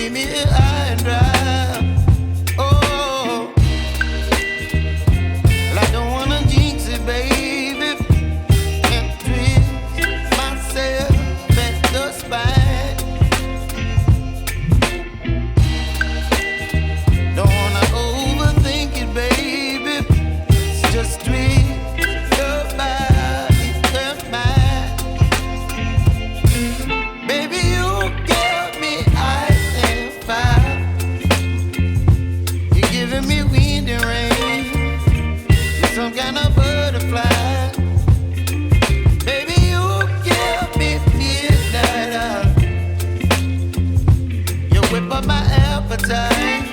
leave me here high and dry. Oh, well, I don't wanna jinx it, baby, and twist myself at the spine. Don't wanna overthink it, baby. It's just twist your body and mine. Baby, you give me ice and fire. You're giving me wind and rain. You're some kind of butterfly. Baby, you give me midnight hour. You whip up my appetite.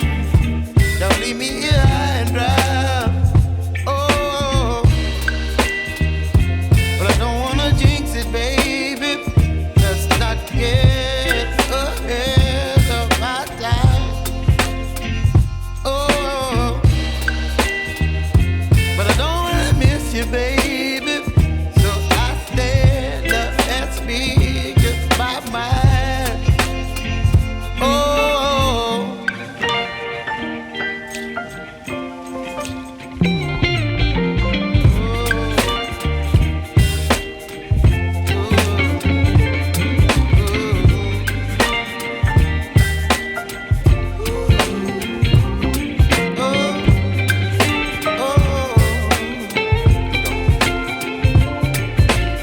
Don't leave me here high and dry. Oh, but I don't wanna jinx it, baby. Let's not get ahead of my time. Oh, but I don't wanna miss you, baby. So I stand up and speak just my mind. Oh.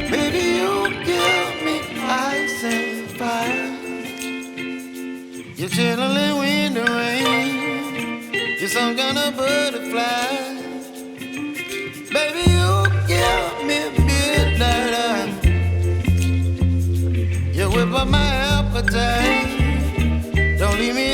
Baby, you give me ice and fire. You're chilling wind and rain. You're some kind of butterfly. Baby, you give me midnight hour. You whip up my appetite. Don't leave me